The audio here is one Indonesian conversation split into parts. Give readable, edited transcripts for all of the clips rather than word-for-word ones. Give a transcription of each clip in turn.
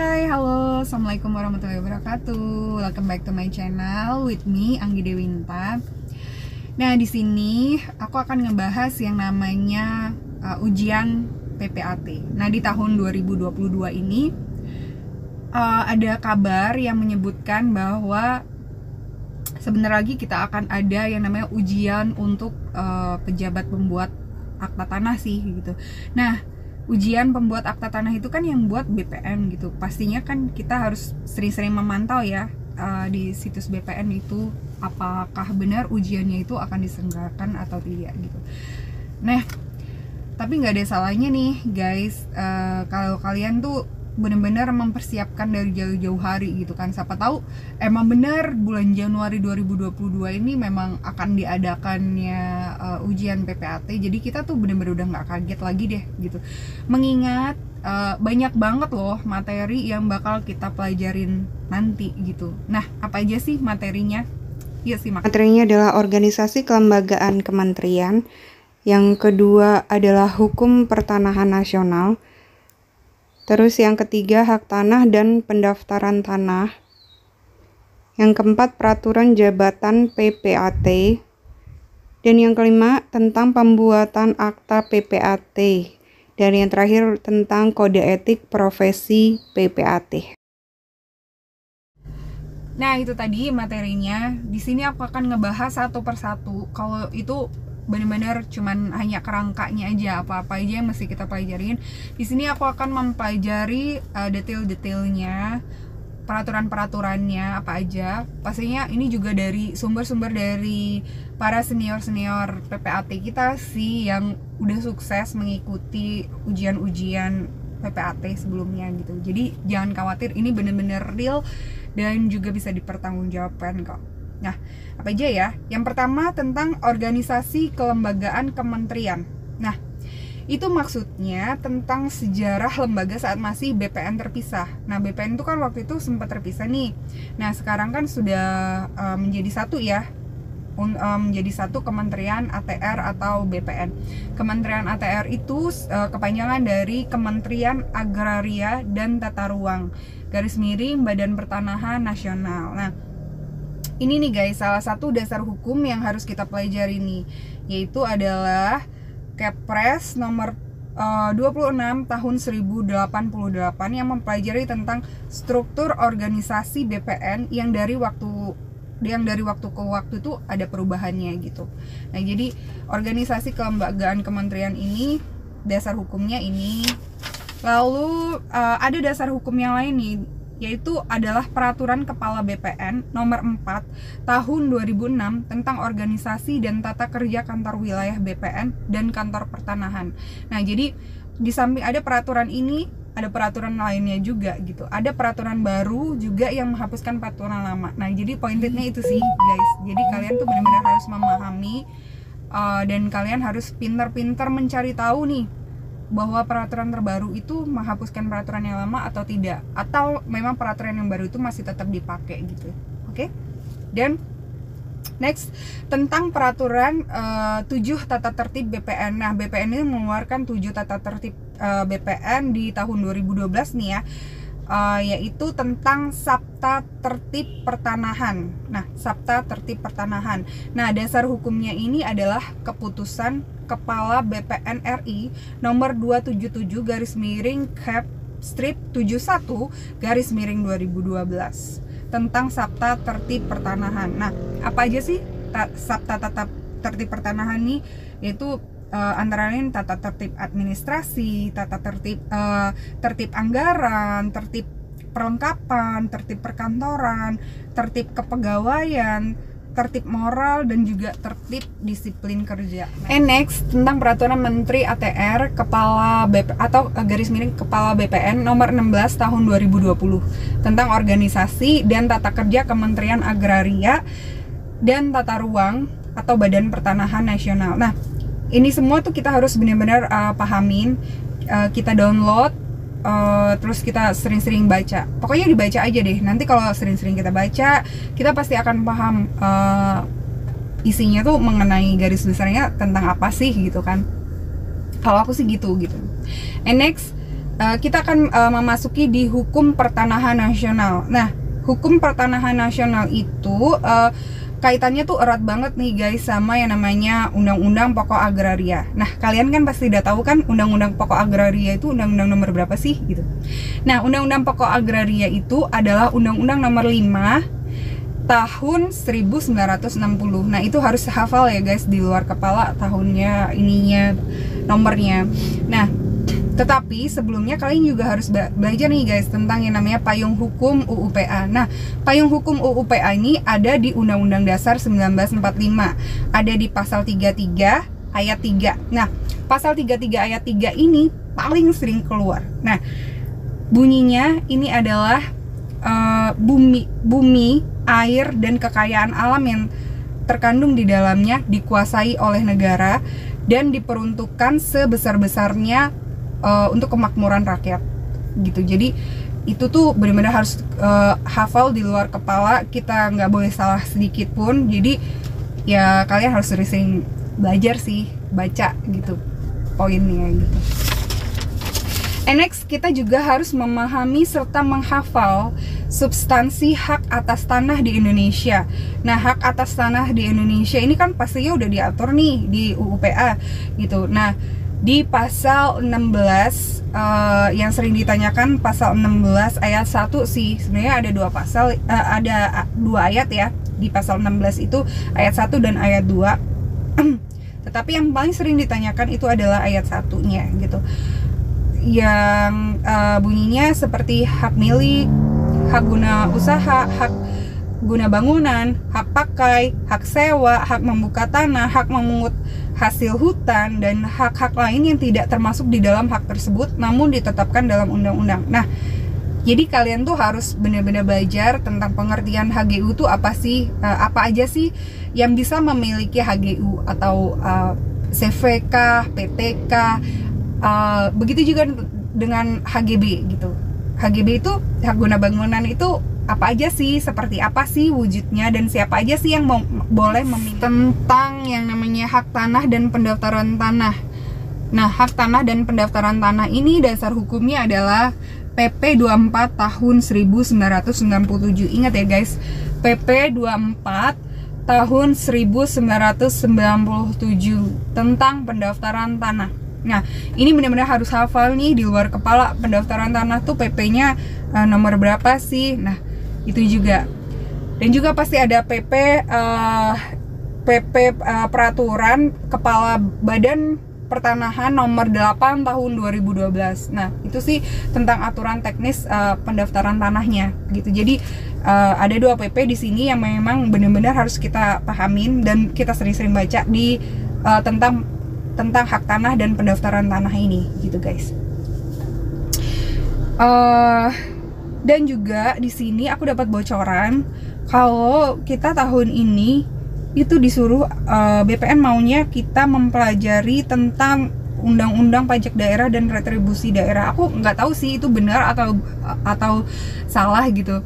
Hai, halo, assalamualaikum warahmatullahi wabarakatuh. Welcome back to my channel with me Anggi Dewinta. Nah, di sini aku akan ngebahas yang namanya ujian PPAT. Nah, di tahun 2022 ini ada kabar yang menyebutkan bahwa sebentar lagi kita akan ada yang namanya ujian untuk pejabat pembuat akta tanah sih gitu. Nah, ujian pembuat akta tanah itu kan yang buat BPN gitu. Pastinya kan kita harus sering-sering memantau ya di situs BPN itu apakah benar ujiannya itu akan diselenggarakan atau tidak gitu. Nah, tapi nggak ada salahnya nih guys, kalau kalian tuh benar-benar mempersiapkan dari jauh-jauh hari gitu kan. Siapa tahu emang benar bulan Januari 2022 ini memang akan diadakannya ujian PPAT. Jadi kita tuh benar-benar udah nggak kaget lagi deh gitu. Mengingat banyak banget loh materi yang bakal kita pelajarin nanti gitu. Nah, apa aja sih materinya? Iya sih, Materinya adalah organisasi kelembagaan kementerian. Yang kedua adalah hukum pertanahan nasional. Terus yang ketiga hak tanah dan pendaftaran tanah. Yang keempat peraturan jabatan PPAT. Dan yang kelima tentang pembuatan akta PPAT. Dan yang terakhir tentang kode etik profesi PPAT. Nah, itu tadi materinya. Di sini aku akan ngebahas satu persatu. Kalau itu benar-benar cuman hanya kerangkanya aja, apa-apa aja yang mesti kita pelajarin. Di sini aku akan mempelajari detail-detailnya, peraturan-peraturannya apa aja. Pastinya ini juga dari sumber-sumber dari para senior-senior PPAT kita sih yang udah sukses mengikuti ujian-ujian PPAT sebelumnya gitu. Jadi jangan khawatir, ini benar-benar real dan juga bisa dipertanggungjawabkan kok. Nah, apa aja ya? Yang pertama tentang organisasi kelembagaan kementerian. Nah, itu maksudnya tentang sejarah lembaga saat masih BPN terpisah. Nah, BPN itu kan waktu itu sempat terpisah nih. Nah, sekarang kan sudah menjadi satu ya. Menjadi satu Kementerian ATR atau BPN. Kementerian ATR itu kepanjangan dari Kementerian Agraria dan Tata Ruang, garis miring Badan Pertanahan Nasional. Nah, ini nih guys, salah satu dasar hukum yang harus kita pelajari nih, yaitu adalah Kepres nomor 26 tahun 1088 yang mempelajari tentang struktur organisasi BPN yang dari waktu ke waktu itu ada perubahannya gitu. Nah, jadi organisasi kelembagaan kementerian ini dasar hukumnya ini. Lalu ada dasar hukum yang lain nih, yaitu adalah Peraturan Kepala BPN nomor 4 tahun 2006 tentang organisasi dan tata kerja kantor wilayah BPN dan kantor pertanahan. Nah, jadi di samping ada peraturan ini, ada peraturan lainnya juga gitu. Ada peraturan baru juga yang menghapuskan peraturan lama. Nah, jadi pointednya itu sih guys. Jadi kalian tuh benar-benar harus memahami dan kalian harus pintar-pintar mencari tahu nih bahwa peraturan terbaru itu menghapuskan peraturan yang lama atau tidak, atau memang peraturan yang baru itu masih tetap dipakai gitu. Oke? Dan next tentang peraturan 7 tata tertib BPN. Nah, BPN ini mengeluarkan 7 tata tertib BPN di tahun 2012 nih ya. Yaitu tentang Sabta Tertib Pertanahan. Nah, Sabta Tertib Pertanahan. Nah, dasar hukumnya ini adalah keputusan Kepala BPN RI nomor 277 garis miring Kep strip 71 garis miring 2012 tentang Sabta Tertib Pertanahan. Nah, apa aja sih Sabta Tertib Pertanahan nih? Yaitu antara lain tata tertib administrasi, tata tertib tertib anggaran, tertib perlengkapan, tertib perkantoran, tertib kepegawaian, tertib moral, dan juga tertib disiplin kerja. And next tentang peraturan Menteri ATR Kepala BP atau garis miring Kepala BPN nomor 16 tahun 2020 tentang organisasi dan tata kerja Kementerian Agraria dan Tata Ruang atau Badan Pertanahan Nasional. Nah, ini semua tuh kita harus benar-benar pahamin, kita download, terus kita sering-sering baca. Pokoknya dibaca aja deh. Nanti kalau sering-sering kita baca, kita pasti akan paham isinya tuh mengenai garis besarnya tentang apa sih gitu kan. Kalau aku sih gitu. And next kita akan memasuki di hukum pertanahan nasional. Nah, hukum pertanahan nasional itu kaitannya tuh erat banget nih guys sama yang namanya Undang-Undang Pokok Agraria. Nah, kalian kan pasti udah tahu kan Undang-Undang Pokok Agraria itu undang-undang nomor berapa sih gitu. Nah, Undang-Undang Pokok Agraria itu adalah Undang-Undang nomor 5 tahun 1960. Nah, itu harus hafal ya guys, di luar kepala tahunnya, ininya, nomornya. Nah, tetapi sebelumnya kalian juga harus belajar nih guys tentang yang namanya payung hukum UU-PA. Nah, payung hukum UU-PA ini ada di Undang-Undang Dasar 1945. Ada di pasal 33 ayat 3. Nah, pasal 33 ayat 3 ini paling sering keluar. Nah, bunyinya ini adalah bumi, air, dan kekayaan alam yang terkandung di dalamnya dikuasai oleh negara dan diperuntukkan sebesar-besarnya untuk kemakmuran rakyat gitu. Jadi itu tuh benar-benar harus hafal di luar kepala, kita nggak boleh salah sedikit pun. Jadi ya kalian harus sering belajar sih, baca gitu poinnya gitu. And next, kita juga harus memahami serta menghafal substansi hak atas tanah di Indonesia. Nah, hak atas tanah di Indonesia ini kan pastinya udah diatur nih di UU-PA gitu. Nah, di pasal 16 yang sering ditanyakan, pasal 16 ayat 1 sih. Sebenarnya ada dua pasal, ada dua ayat ya. Di pasal 16 itu ayat 1 dan ayat 2. Tetapi yang paling sering ditanyakan itu adalah ayat 1-nya gitu. Yang bunyinya seperti hak milik, hak guna usaha, hak guna bangunan, hak pakai, hak sewa, hak membuka tanah, hak memungut hasil hutan, dan hak-hak lain yang tidak termasuk di dalam hak tersebut namun ditetapkan dalam undang-undang. Nah, jadi kalian tuh harus benar-benar belajar tentang pengertian HGU tuh apa sih, apa aja sih yang bisa memiliki HGU atau CVK, PTK, begitu juga dengan HGB gitu. HGB itu hak guna bangunan itu apa aja sih, seperti apa sih wujudnya, dan siapa aja sih yang boleh memiliki. Tentang yang namanya hak tanah dan pendaftaran tanah. Nah, hak tanah dan pendaftaran tanah ini dasar hukumnya adalah PP 24 tahun 1997. Ingat ya guys, PP 24 tahun 1997 tentang pendaftaran tanah. Nah, ini benar-benar harus hafal nih di luar kepala. Pendaftaran tanah tuh PP-nya nomor berapa sih? Nah, itu juga. Dan juga pasti ada PP peraturan Kepala Badan Pertanahan nomor 8 tahun 2012. Nah, itu sih tentang aturan teknis pendaftaran tanahnya gitu. Jadi ada dua PP di sini yang memang benar-benar harus kita pahamin dan kita sering-sering baca di tentang hak tanah dan pendaftaran tanah ini gitu guys. Dan juga di sini aku dapat bocoran kalau kita tahun ini itu disuruh BPN maunya kita mempelajari tentang undang-undang pajak daerah dan retribusi daerah. Aku nggak tahu sih itu benar atau salah gitu.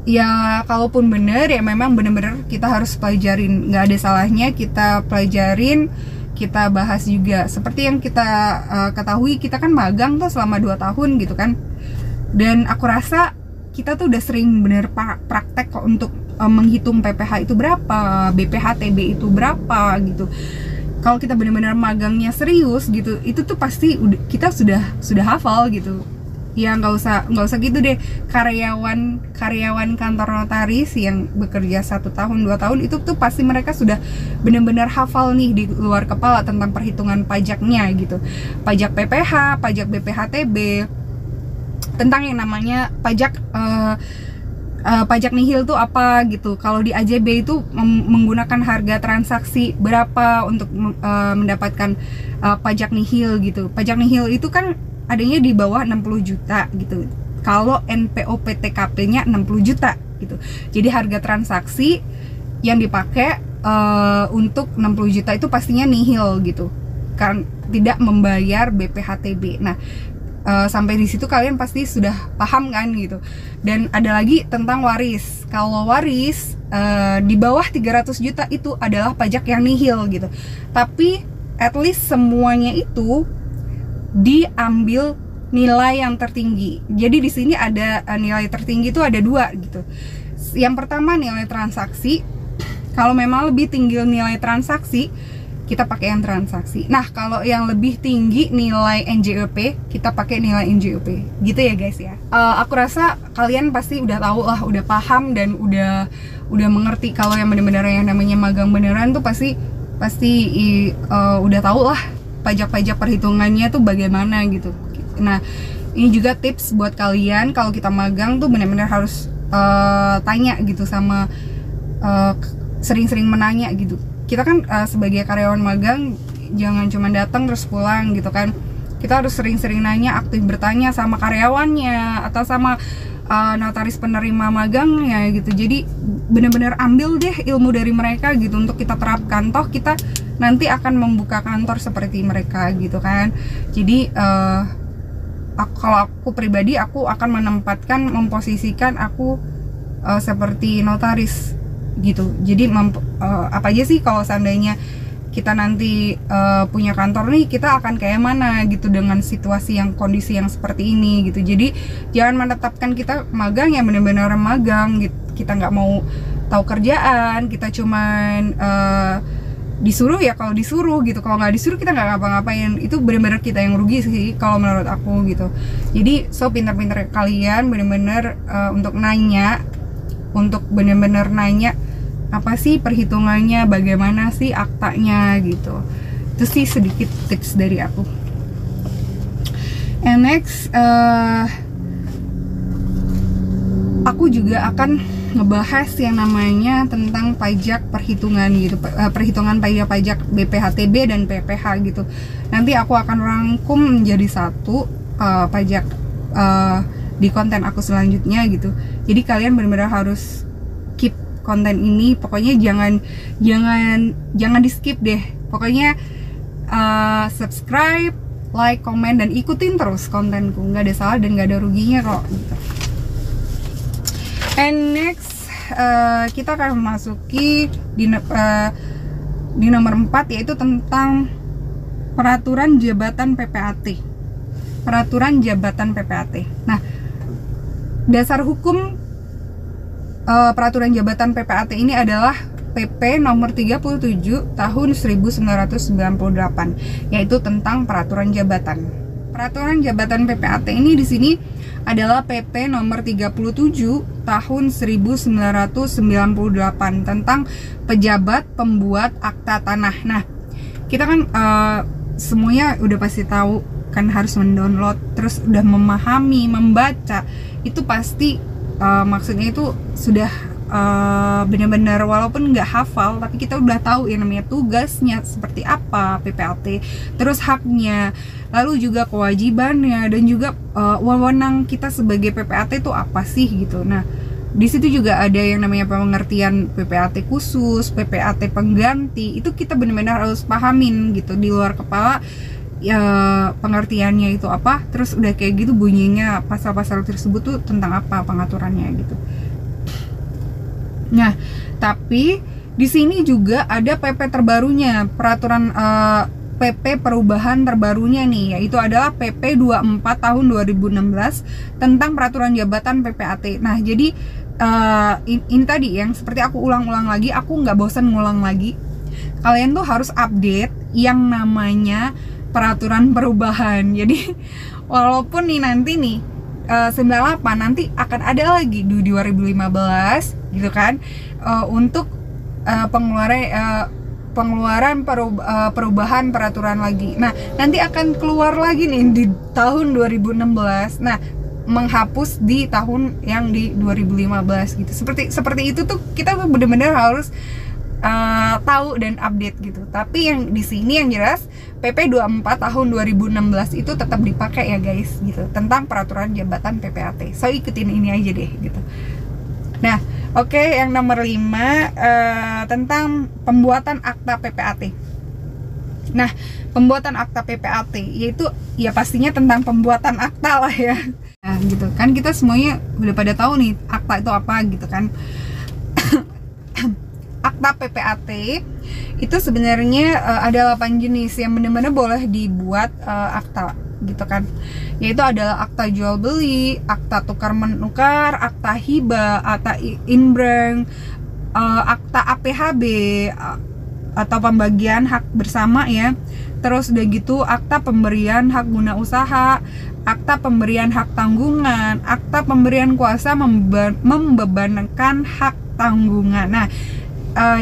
Ya kalaupun benar ya memang benar-benar kita harus pelajarin, nggak ada salahnya kita pelajarin, kita bahas juga. Seperti yang kita ketahui, kita kan magang tuh selama 2 tahun gitu kan. Dan aku rasa kita tuh udah sering bener praktek kok untuk menghitung PPh itu berapa, BPH-TB itu berapa gitu. Kalau kita benar-benar magangnya serius gitu, itu tuh pasti kita sudah hafal gitu. Ya nggak usah gitu deh, karyawan kantor notaris yang bekerja 1 tahun 2 tahun itu tuh pasti mereka sudah benar-benar hafal nih di luar kepala tentang perhitungan pajaknya gitu. Pajak PPh, pajak BPH-TB, tentang yang namanya pajak nihil tuh apa gitu. Kalau di AJB itu menggunakan harga transaksi berapa untuk mendapatkan pajak nihil gitu. Pajak nihil itu kan adanya di bawah 60 juta gitu. Kalau NPO PTKP-nya 60 juta gitu. Jadi harga transaksi yang dipakai untuk 60 juta itu pastinya nihil gitu. Kan tidak membayar BPH-TB. Nah, sampai di situ kalian pasti sudah paham kan gitu. Dan ada lagi tentang waris. Kalau waris di bawah 300 juta itu adalah pajak yang nihil gitu. Tapi at least semuanya itu diambil nilai yang tertinggi. Jadi di sini ada nilai tertinggi itu ada 2 gitu. Yang pertama nilai transaksi. Kalau memang lebih tinggi nilai transaksi, kita pakai yang transaksi. Nah, kalau yang lebih tinggi nilai NJOP, kita pakai nilai NJOP. Gitu ya guys ya. Aku rasa kalian pasti udah tahu lah, udah paham dan udah mengerti kalau yang benar-benar yang namanya magang beneran tuh pasti udah tahu lah pajak-pajak perhitungannya tuh bagaimana gitu. Nah, ini juga tips buat kalian kalau kita magang tuh benar-benar harus tanya gitu sama sering-sering menanya gitu. Kita kan sebagai karyawan magang jangan cuma datang terus pulang gitu kan. Kita harus sering-sering nanya, aktif bertanya sama karyawannya atau sama notaris penerima magangnya gitu. Jadi benar-benar ambil deh ilmu dari mereka gitu untuk kita terapkan. Toh kita nanti akan membuka kantor seperti mereka gitu kan. Jadi kalau aku pribadi, aku akan memposisikan aku seperti notaris gitu. Jadi apa aja sih kalau seandainya kita nanti punya kantor nih, kita akan kayak mana gitu dengan situasi yang kondisi yang seperti ini gitu. Jadi jangan menetapkan kita magang yang benar-benar magang gitu. Kita nggak mau tahu kerjaan, kita cuman disuruh ya kalau disuruh gitu. Kalau nggak disuruh kita nggak ngapa-ngapain. Itu benar-benar kita yang rugi sih kalau menurut aku gitu. Jadi pintar-pintar kalian benar-benar untuk benar-benar nanya apa sih perhitungannya, bagaimana sih aktanya gitu. Itu sih sedikit tips dari aku. And next, aku juga akan ngebahas yang namanya tentang pajak perhitungan gitu, perhitungan pajak BPHTB dan PPH gitu. Nanti aku akan rangkum menjadi satu pajak di konten aku selanjutnya gitu. Jadi kalian benar-benar harus keep konten ini, pokoknya jangan di skip deh. Pokoknya subscribe, like, komen, dan ikutin terus kontenku. Nggak ada salah dan nggak ada ruginya kok gitu. And next, kita akan memasuki di nomor 4, yaitu tentang peraturan jabatan PPAT. Peraturan jabatan PPAT. Nah, dasar hukum peraturan jabatan PPAT ini adalah PP nomor 37 tahun 1998, yaitu tentang peraturan jabatan. Peraturan jabatan PPAT ini di sini adalah PP nomor 37 tahun 1998 tentang pejabat pembuat akta tanah. Nah, kita kan semuanya udah pasti tahu kan, harus mendownload, terus udah memahami, membaca. Itu pasti maksudnya itu sudah benar-benar, walaupun nggak hafal, tapi kita udah tahu yang namanya tugasnya seperti apa PPAT, terus haknya, lalu juga kewajibannya, dan juga wewenang kita sebagai PPAT itu apa sih gitu. Nah, di situ juga ada yang namanya pengertian PPAT khusus, PPAT pengganti. Itu kita benar-benar harus pahamin gitu, di luar kepala ya pengertiannya itu apa, terus udah kayak gitu bunyinya pasal-pasal tersebut tuh tentang apa pengaturannya gitu. Nah, tapi di sini juga ada PP terbarunya, peraturan PP perubahan terbarunya nih, yaitu adalah PP 24 tahun 2016 tentang peraturan jabatan PPAT. Nah, jadi ini tadi yang seperti aku ulang-ulang lagi, aku nggak bosan ngulang lagi. Kalian tuh harus update yang namanya peraturan perubahan. Jadi walaupun nih nanti nih 98 nanti akan ada lagi di 2015 gitu kan, untuk pengeluaran perubahan peraturan lagi. Nah, nanti akan keluar lagi nih di tahun 2016. Nah, menghapus di tahun yang di 2015 gitu. Seperti itu tuh kita tuh benar-benar harus tahu dan update gitu. Tapi yang di sini yang jelas PP 24 tahun 2016 itu tetap dipakai ya guys gitu, tentang peraturan jabatan PPAT. So ikutin ini aja deh gitu. Nah, oke, yang nomor 5 tentang pembuatan akta PPAT. Nah, pembuatan akta PPAT yaitu ya pastinya tentang pembuatan akta lah ya. Nah, gitu kan kita semuanya udah pada tahu nih akta itu apa gitu kan. Akta PPAT itu sebenarnya ada 8 jenis yang benar-benar boleh dibuat akta gitu kan. Yaitu adalah akta jual beli, akta tukar menukar, akta hibah, akta inbreng, akta APHB atau pembagian hak bersama ya. Terus udah gitu akta pemberian hak guna usaha, akta pemberian hak tanggungan, akta pemberian kuasa membebankan hak tanggungan. Nah,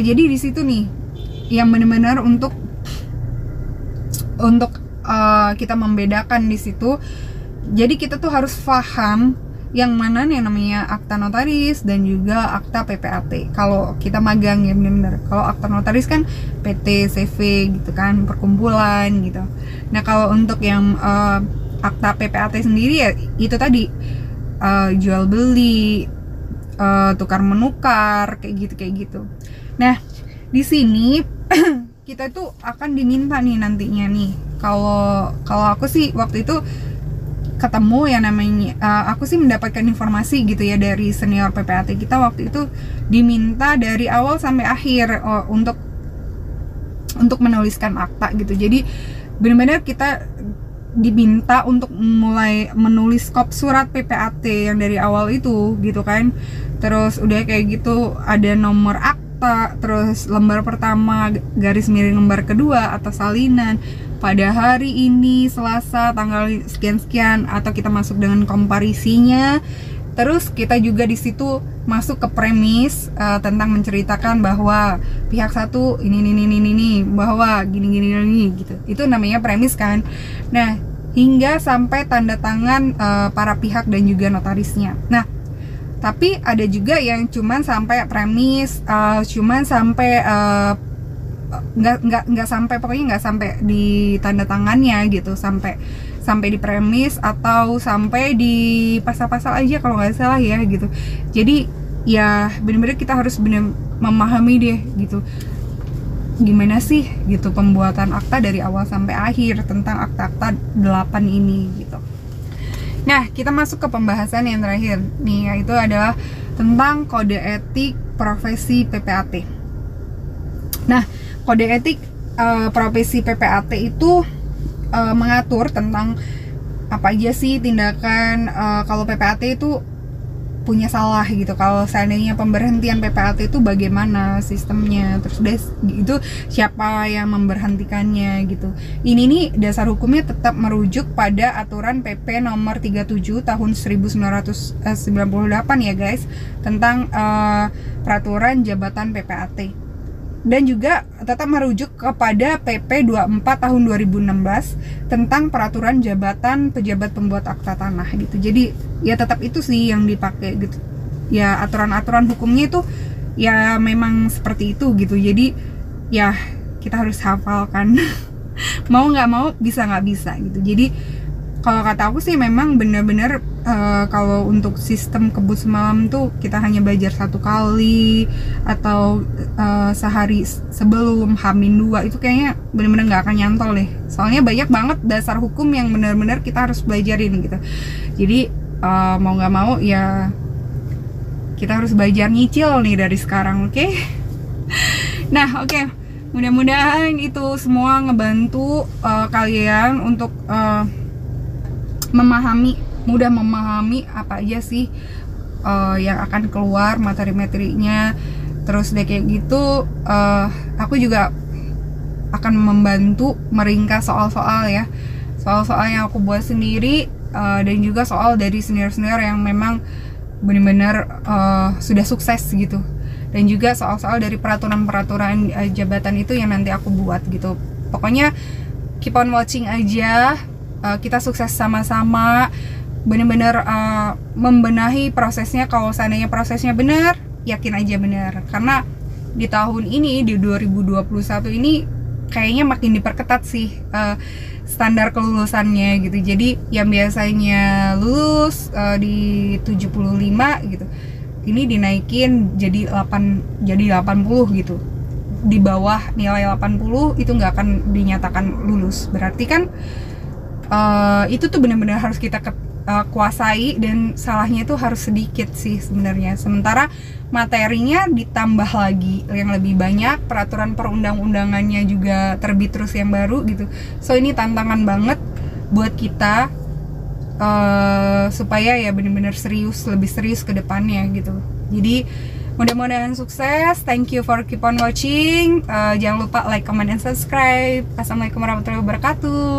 jadi di situ nih yang benar-benar untuk kita membedakan di situ. Jadi kita tuh harus paham yang mana nih yang namanya akta notaris dan juga akta PPAT. Kalau kita magang ya benar-benar. Kalau akta notaris kan PT, CV gitu kan, perkumpulan gitu. Nah, kalau untuk yang akta PPAT sendiri ya itu tadi jual beli, tukar menukar kayak gitu. Nah, di sini kita tuh akan diminta nih nantinya nih. Kalau aku sih waktu itu ketemu yang namanya aku sih mendapatkan informasi gitu ya dari senior PPAT kita, waktu itu diminta dari awal sampai akhir untuk menuliskan akta gitu. Jadi benar-benar kita diminta untuk mulai menulis kop surat PPAT yang dari awal itu gitu kan. Terus udah kayak gitu ada nomor akta, terus lembar pertama garis miring lembar kedua atas salinan pada hari ini Selasa tanggal sekian-sekian, atau kita masuk dengan komparisinya. Terus kita juga di situ masuk ke premis tentang menceritakan bahwa pihak satu ini bahwa gini gitu. Itu namanya premis kan. Nah, hingga sampai tanda tangan para pihak dan juga notarisnya. Nah, tapi ada juga yang cuman sampai premis, cuman sampai nggak sampai, pokoknya nggak sampai di tanda tangannya gitu, sampai di premis atau sampai di pasal-pasal aja kalau nggak salah ya gitu. Jadi ya benar-benar kita harus benar memahami deh gitu gimana sih gitu pembuatan akta dari awal sampai akhir tentang akta-akta 8 ini gitu. Nah, kita masuk ke pembahasan yang terakhir nih, yaitu adalah tentang kode etik profesi PPAT. Nah, kode etik profesi PPAT itu mengatur tentang apa aja sih tindakan kalau PPAT itu punya salah gitu. Kalau seandainya pemberhentian PPAT itu bagaimana sistemnya, terus itu siapa yang memberhentikannya gitu. Ini nih dasar hukumnya tetap merujuk pada aturan PP nomor 37 tahun 1998 ya guys, tentang peraturan jabatan PPAT. Dan juga tetap merujuk kepada PP 24 tahun 2016 tentang peraturan jabatan pejabat pembuat akta tanah gitu. Jadi ya tetap itu sih yang dipakai gitu. Ya aturan-aturan hukumnya itu ya memang seperti itu gitu. Jadi ya kita harus hafalkan. Mau nggak mau, bisa nggak bisa gitu. Jadi kalau kata aku sih memang benar-benar kalau untuk sistem kebut semalam tuh kita hanya belajar 1 kali atau sehari sebelum H-2 itu kayaknya benar-benar nggak akan nyantol deh. Soalnya banyak banget dasar hukum yang benar-benar kita harus belajarin gitu. Jadi mau nggak mau ya kita harus belajar nyicil nih dari sekarang, oke? Nah, oke. Mudah-mudahan itu semua ngebantu kalian untuk mudah memahami apa aja sih yang akan keluar materi-materinya. Terus deh kayak gitu aku juga akan membantu meringkas soal-soal ya, soal-soal yang aku buat sendiri dan juga soal dari senior-senior yang memang benar-benar sudah sukses gitu, dan juga soal-soal dari peraturan-peraturan jabatan itu yang nanti aku buat gitu. Pokoknya keep on watching aja. Kita sukses sama-sama, benar-benar membenahi prosesnya. Kalau seandainya prosesnya benar, yakin aja benar. Karena di tahun ini, di 2021 ini kayaknya makin diperketat sih standar kelulusannya gitu. Jadi yang biasanya lulus di 75 gitu, ini dinaikin jadi 80 gitu. Di bawah nilai 80 itu nggak akan dinyatakan lulus. Berarti kan itu tuh benar-benar harus kita kuasai, dan salahnya itu harus sedikit sih sebenarnya. Sementara materinya ditambah lagi yang lebih banyak, peraturan perundang-undangannya juga terbit terus yang baru gitu. So ini tantangan banget buat kita supaya ya benar-benar serius, lebih serius ke depannya gitu. Jadi mudah-mudahan sukses. Thank you for keep on watching. Jangan lupa like, comment, and subscribe. Assalamualaikum warahmatullahi wabarakatuh.